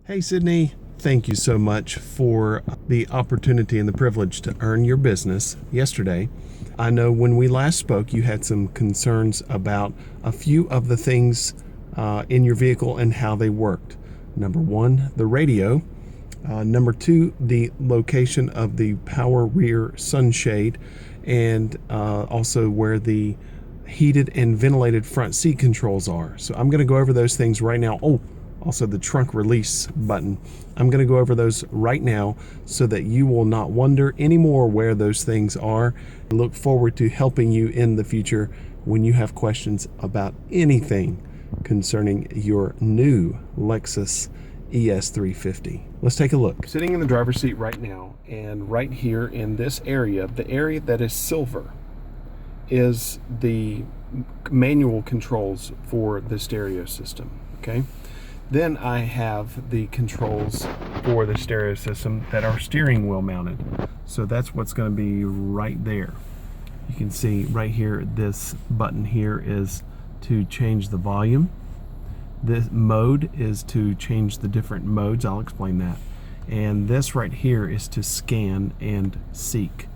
Hey Sydney, thank you so much for the opportunity and the privilege to earn your business yesterday. I know when we last spoke, you had some concerns about a few of the things in your vehicle and how they worked. Number one, the radio. Number two, the location of the power rear sunshade, and also where the heated and ventilated front seat controls are. So I'm going to go over those things right now. Oh, also the trunk release button. I'm going to go over those right now so that you will not wonder anymore where those things are. I look forward to helping you in the future when you have questions about anything concerning your new Lexus ES350. Let's take a look. Sitting in the driver's seat right now, and right here in this area, the area that is silver, is the manual controls for the stereo system, okay? Then I have the controls for the stereo system that are steering wheel mounted. So that's what's going to be right there. You can see right here, this button here is to change the volume. This mode is to change the different modes. I'll explain that. And this right here is to scan and seek.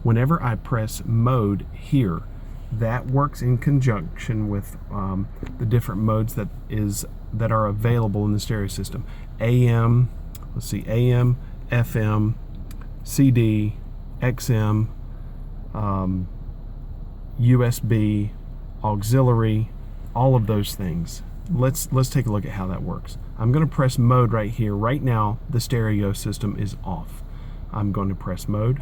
Whenever I press mode here, that works in conjunction with the different modes that are available in the stereo system. AM, let's see, AM, FM, CD, XM, USB, auxiliary, all of those things. Let's take a look at how that works. I'm going to press mode right here. Right now, the stereo system is off. I'm going to press mode.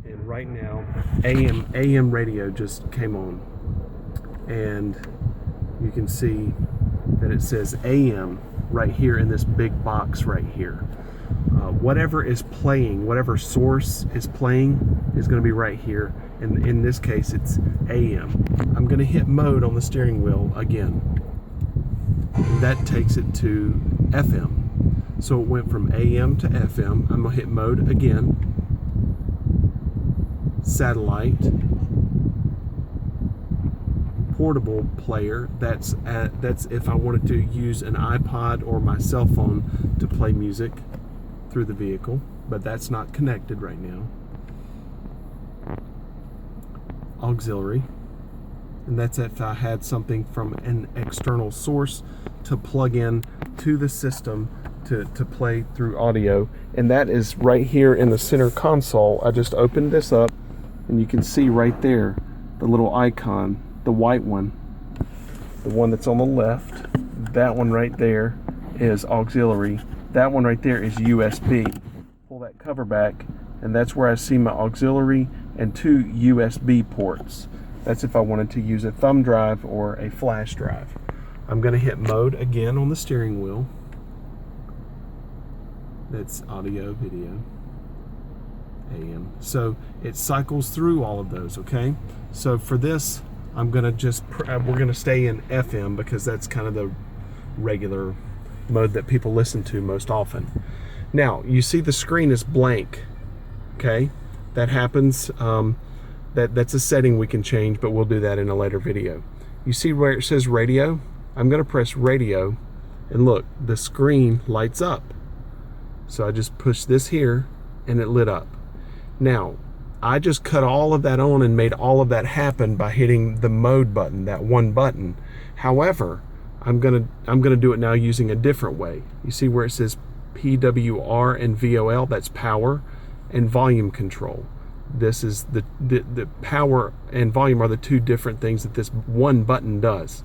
And right now, AM radio just came on. And you can see that it says AM right here in this big box right here. Whatever is playing, whatever source is playing is going to be right here. And in this case, it's AM. I'm going to hit mode on the steering wheel again. And that takes it to FM. So it went from AM to FM. I'm going to hit mode again. Satellite. Portable player. That's if I wanted to use an iPod or my cell phone to play music through the vehicle, but that's not connected right now. Auxiliary, and that's if I had something from an external source to plug in to the system to play through audio, and that is right here in the center console. I just opened this up and you can see right there the little icon, the white one, the one that's on the left. That one right there is auxiliary. That one right there is USB. Pull that cover back, and that's where I see my auxiliary and two USB ports. That's if I wanted to use a thumb drive or a flash drive. I'm going to hit mode again on the steering wheel. That's audio, video, AM. So it cycles through all of those, okay? So for this, I'm going to we're going to stay in FM because that's kind of the regular mode that people listen to most often. Now, you see the screen is blank, okay? That happens, that's a setting we can change, but we'll do that in a later video. You see where it says radio? I'm going to press radio, and look, the screen lights up. So I just push this here, and it lit up. Now, I just cut all of that on and made all of that happen by hitting the mode button, that one button. However, I'm gonna do it now using a different way. You see where it says PWR and VOL, that's power and volume control. This is the power and volume are the two different things that this one button does.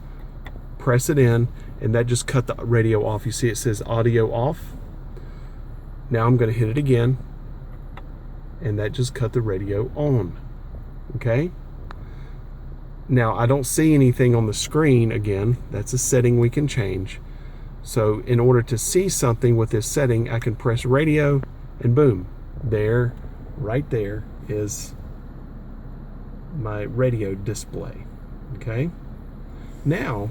Press it in, and that just cut the radio off. You see it says audio off. Now I'm gonna hit it again, and that just cut the radio on, okay? Now, I don't see anything on the screen again. That's a setting we can change. So in order to see something with this setting, I can press radio, and boom, there, right there is my radio display, okay? Now,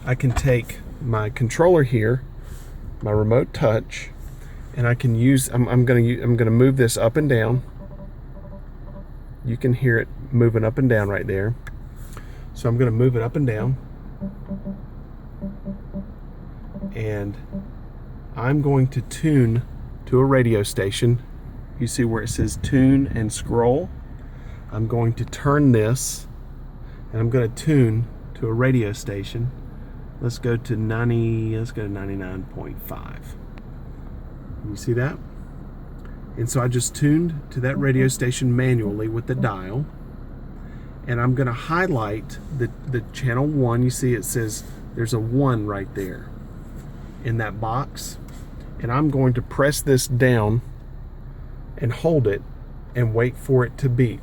I can take my controller here, my remote touch, and I can use, I'm gonna move this up and down. You can hear it moving up and down right there. So I'm going to move it up and down. and I'm going to tune to a radio station. You see where it says tune and scroll? I'm going to turn this and I'm going to tune to a radio station. Let's go to 99.5. You see that? And so I just tuned to that radio station manually with the dial. And I'm going to highlight the channel 1. You see it says there's a 1 right there in that box. And I'm going to press this down and hold it and wait for it to beep.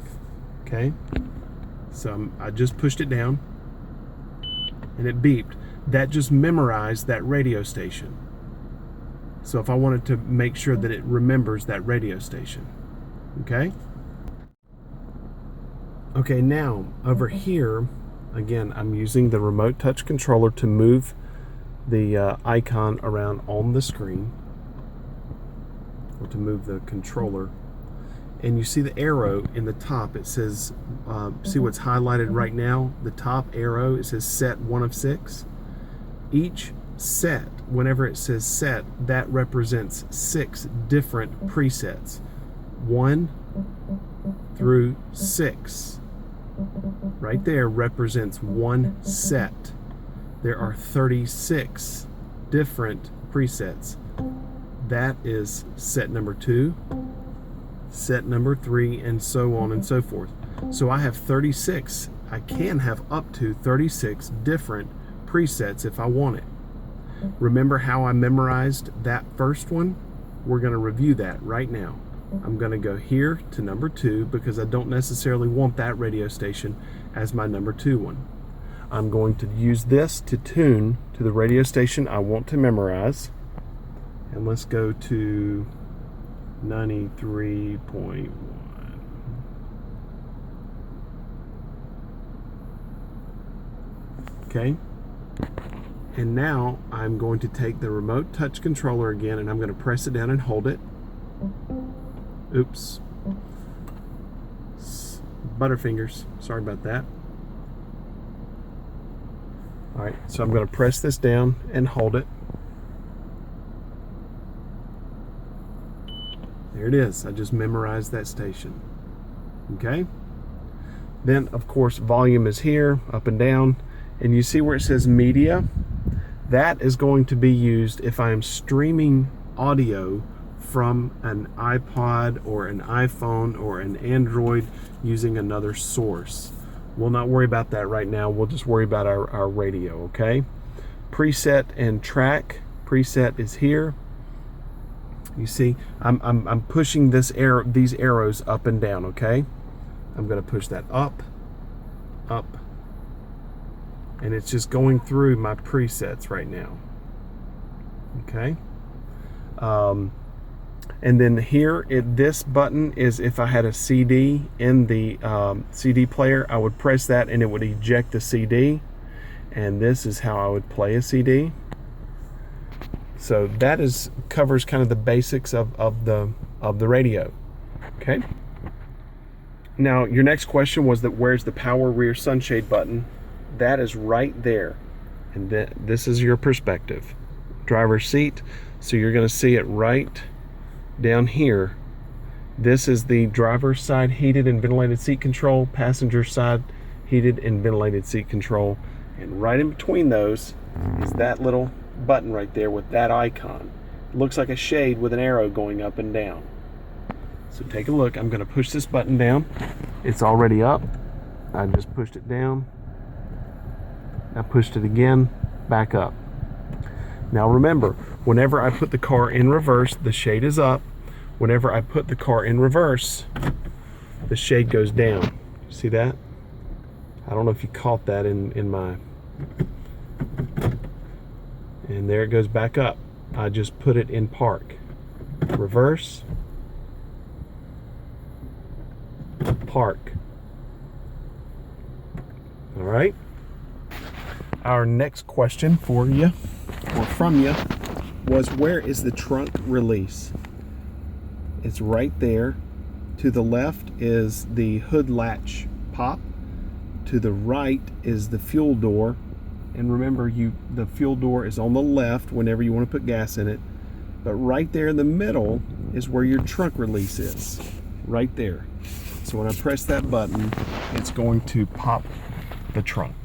Okay? So I just pushed it down and it beeped. That just memorized that radio station. So if I wanted to make sure that it remembers that radio station. Okay? Okay, now over here, again, I'm using the remote touch controller to move the icon around on the screen, or to move the controller. And you see the arrow in the top. It says, see what's highlighted right now? The top arrow, it says set 1 of 6. Each set, whenever it says set, that represents 6 different presets. 1 through 6. Right there represents 1 set. There are 36 different presets. That is set number 2, set number 3, and so on and so forth. So I have 36. I can have up to 36 different presets if I want it. Remember how I memorized that first one? We're going to review that right now. I'm going to go here to number 2 because I don't necessarily want that radio station as my number 2 one. I'm going to use this to tune to the radio station I want to memorize. And let's go to 93.1. Okay. And now I'm going to take the remote touch controller again and I'm going to press it down and hold it. Oops. Butterfingers. Sorry about that. Alright, so I'm going to press this down and hold it. There it is. I just memorized that station. Okay? Then, of course, volume is here, up and down. And you see where it says media? That is going to be used if I am streaming audio from an iPod or an iPhone or an Android using another source. We'll not worry about that right now. We'll just worry about our radio, okay? Preset and track. Preset is here. You see, I'm pushing these arrows up and down, okay? I'm going to push that up, and it's just going through my presets right now, okay? And then here, this button is if I had a CD in the CD player, I would press that and it would eject the CD. And this is how I would play a CD. So that covers kind of the basics of the radio. Okay. Now your next question was that where's the power rear sunshade button? That is right there, and this is your perspective, driver's seat. So you're going to see it right down here. This is the driver's side heated and ventilated seat control, passenger side heated and ventilated seat control, and right in between those is that little button right there with that icon. It looks like a shade with an arrow going up and down. So take a look. I'm going to push this button down. It's already up. I just pushed it down. I pushed it again, back up. Now remember, whenever I put the car in reverse, the shade is up. Whenever I put the car in reverse, the shade goes down. See that? I don't know if you caught that in my... And there it goes back up. I just put it in park. Reverse. Park. All right. Our next question for you, or from you, was where is the trunk release? It's right there. To the left is the hood latch pop. To the right is the fuel door. And remember, the fuel door is on the left whenever you want to put gas in it. But right there in the middle is where your trunk release is. Right there. So when I press that button, it's going to pop the trunk.